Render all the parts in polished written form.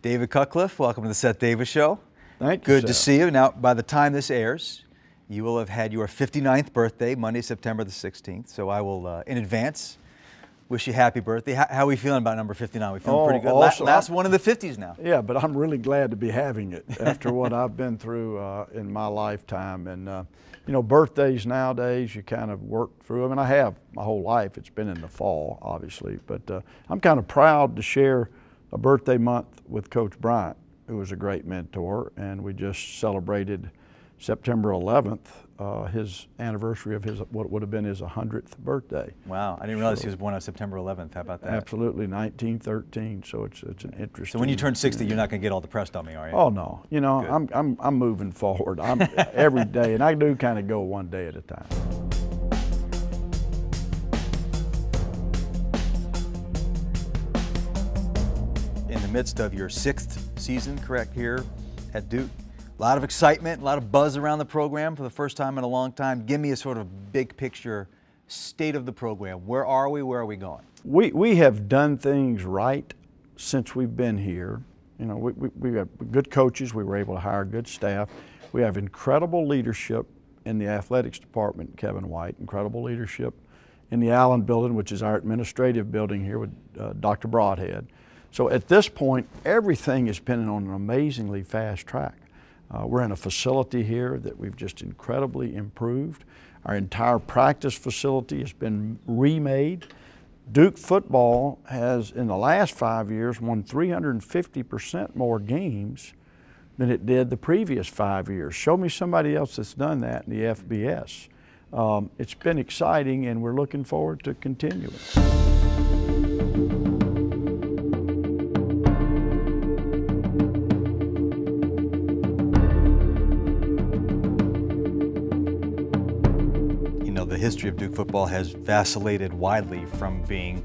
David Cutcliffe, welcome to the Seth Davis Show. Thank you, Good Seth. to see you. Now, by the time this airs, you will have had your 59th birthday, Monday, September the 16th. So I will, in advance, wish you happy birthday. How are we feeling about number 59? We feeling pretty good? Last one in the 50s now. Yeah, but I'm really glad to be having it after what I've been through in my lifetime. And, you know, birthdays nowadays, you kind of work through them. And I have my whole life. It's been in the fall, obviously. But I'm kind of proud to share a birthday month with Coach Bryant, who was a great mentor. And we just celebrated September 11th, his anniversary of his what would have been his 100th birthday. Wow, I didn't realize he was born on September 11th. How about that? Absolutely, 1913. So it's an interesting. So when you turn 60, you're not going to get all depressed on me, are you? Oh no, you know I'm moving forward. I'm every day, and I do kind of go one day at a time. In the midst of your 6th season, correct, here at Duke. A lot of excitement, a lot of buzz around the program for the first time in a long time. Give me a sort of big picture state of the program. Where are we? Where are we going? We have done things right since we've been here. You know, we have good coaches. We were able to hire good staff. We have incredible leadership in the athletics department, Kevin White, incredible leadership in the Allen building, which is our administrative building here with Dr. Broadhead. So at this point, everything has been on an amazingly fast track. We're in a facility here that we've just incredibly improved. Our entire practice facility has been remade. Duke football has, in the last 5 years, won 350% more games than it did the previous 5 years. Show me somebody else that's done that in the FBS. It's been exciting, and we're looking forward to continuing. The history of Duke football has vacillated widely from being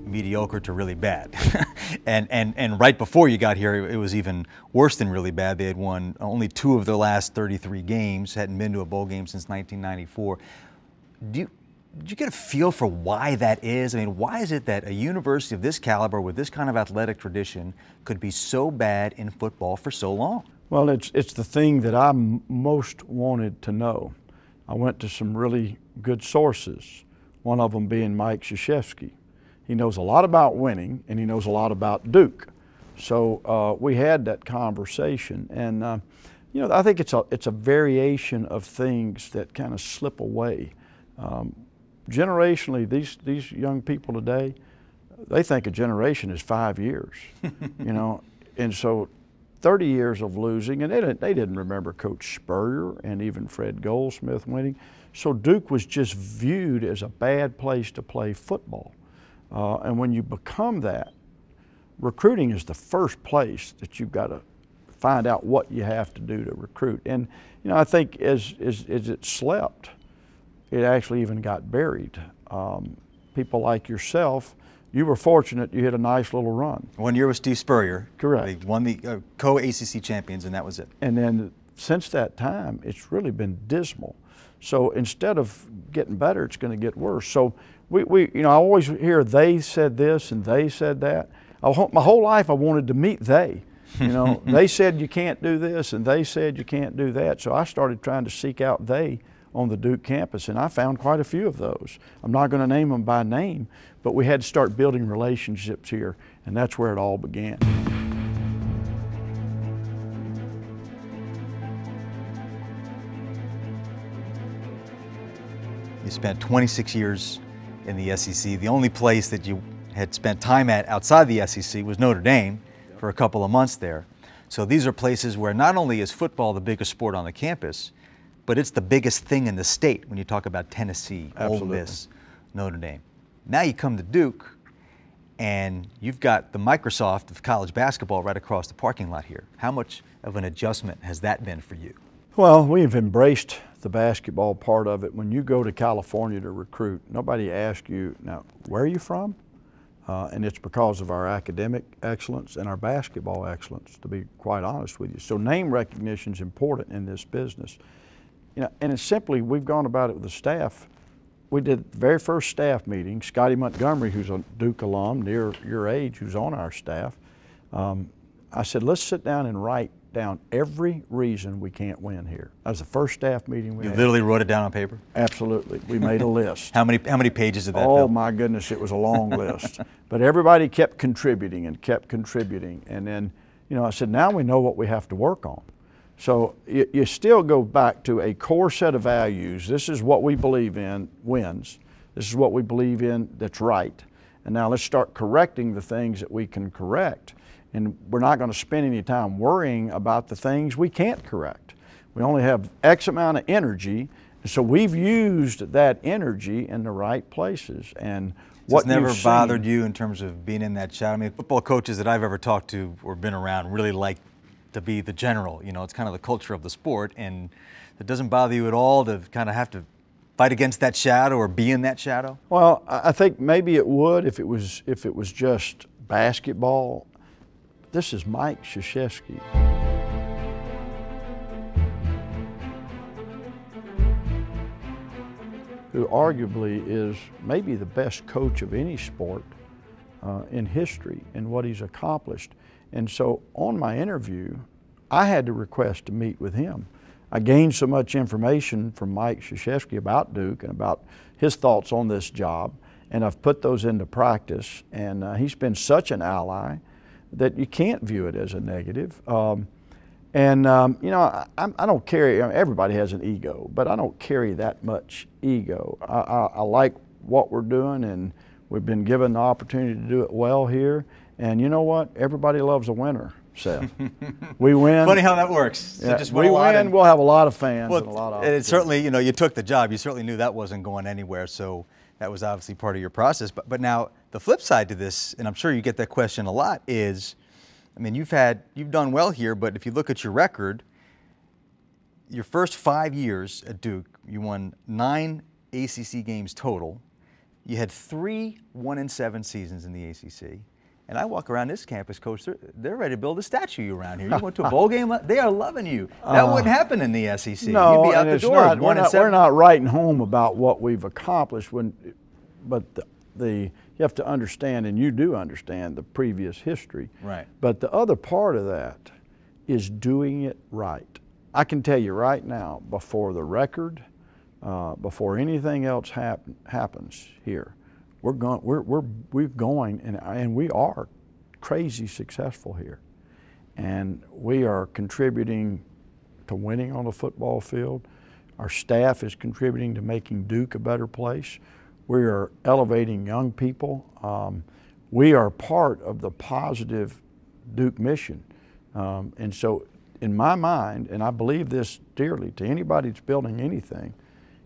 mediocre to really bad. and right before you got here, it was even worse than really bad. They had won only 2 of their last 33 games, hadn't been to a bowl game since 1994. Did you get a feel for why that is? I mean, why is it that a university of this caliber with this kind of athletic tradition could be so bad in football for so long? Well, it's the thing that I most wanted to know. I went to some really good sources, one of them being Mike Krzyzewski. He knows a lot about winning, and he knows a lot about Duke. So we had that conversation, and you know, I think it's a variation of things that kind of slip away. Generationally, these young people today, they think a generation is 5 years, you know, and so 30 years of losing, and they didn't remember Coach Spurrier and even Fred Goldsmith winning. So Duke was just viewed as a bad place to play football. And when you become that, recruiting is the first place that you've got to find out what you have to do to recruit. And you know, I think as it slept, it actually even got buried. People like yourself, you were fortunate you hit a nice little run. 1 year with Steve Spurrier. Correct. They won the co-ACC champions, and that was it. And then since that time, it's really been dismal. So instead of getting better, it's going to get worse. So you know, I always hear they said this and they said that. My whole life I wanted to meet they. You know, they said you can't do this and they said you can't do that. So I started trying to seek out they on the Duke campus, and I found quite a few of those. I'm not going to name them by name, but we had to start building relationships here, and that's where it all began. You spent 26 years in the SEC. The only place that you had spent time at outside the SEC was Notre Dame for a couple of months there. So these are places where not only is football the biggest sport on the campus, but it's the biggest thing in the state when you talk about Tennessee, Ole Miss, Notre Dame. Now you come to Duke, and you've got the Microsoft of college basketball right across the parking lot here. How much of an adjustment has that been for you? Well, we've embraced the basketball part of it. When you go to California to recruit, nobody asks you, now, where are you from? And it's because of our academic excellence and our basketball excellence, to be quite honest with you. So name recognition is important in this business. You know, and it's simply, we've gone about it with the staff. We did the very first staff meeting. Scotty Montgomery, who's a Duke alum, near your age, who's on our staff, I said, let's sit down and write down every reason we can't win here. That was the first staff meeting we had. You literally wrote it down on paper? Absolutely. We made a list. How many pages did that fill? Oh, fill? my goodness, it was a long list. But everybody kept contributing and kept contributing. And then, you know, I said, now we know what we have to work on. So you still go back to a core set of values. This is what we believe in wins. This is what we believe in that's right. And now let's start correcting the things that we can correct. And we're not going to spend any time worrying about the things we can't correct. We only have X amount of energy, so we've used that energy in the right places. And what it's never bothered you in terms of being in that shadow? I mean, football coaches that I've ever talked to or been around really like to be the general. You know, it's kind of the culture of the sport, and it doesn't bother you at all to kind of have to fight against that shadow or be in that shadow? Well, I think maybe it would if it was just basketball. This is Mike Krzyzewski. Who arguably is maybe the best coach of any sport in history and what he's accomplished. And so on my interview, I had to request to meet with him. I gained so much information from Mike Krzyzewski about Duke and about his thoughts on this job, and I've put those into practice, and he's been such an ally that you can't view it as a negative. You know, I don't carry, I mean, everybody has an ego, but I don't carry that much ego. I like what we're doing, and we've been given the opportunity to do it well here. And you know what? Everybody loves a winner, Seth. We win. Funny how that works. Yeah, just we win, we'll have a lot of fans and a lot of it certainly, you know, you took the job. You certainly knew that wasn't going anywhere, so that was obviously part of your process. But now the flip side to this, and I'm sure you get that question a lot, is, I mean, you've done well here, but if you look at your record, your first 5 years at Duke, you won 9 ACC games total. You had 3 1-7 seasons in the ACC. And I walk around this campus, Coach, they're ready to build a statue of you around here. You went to a bowl game, they are loving you. That wouldn't happen in the SEC. No, you'd be out the door. We're not writing home about what we've accomplished, but you have to understand, and you do understand, the previous history. Right. But the other part of that is doing it right. I can tell you right now, before the record, before anything else happens here, we're going, and we are crazy successful here. And we are contributing to winning on the football field. Our staff is contributing to making Duke a better place. We are elevating young people. We are part of the positive Duke mission. And so in my mind, and I believe this dearly to anybody that's building anything,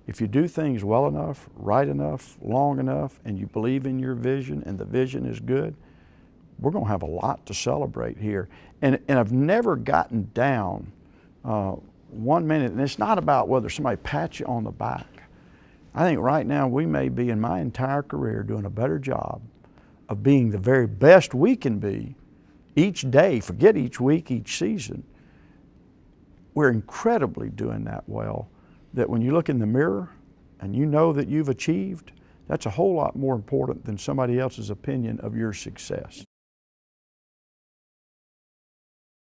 if you do things well enough, right enough, long enough, and you believe in your vision and the vision is good, we're going to have a lot to celebrate here. And I've never gotten down 1 minute, and it's not about whether somebody pats you on the back. I think right now we may be, in my entire career, doing a better job of being the very best we can be each day, forget each week, each season. We're incredibly doing that well, that when you look in the mirror and you know that you've achieved, that's a whole lot more important than somebody else's opinion of your success.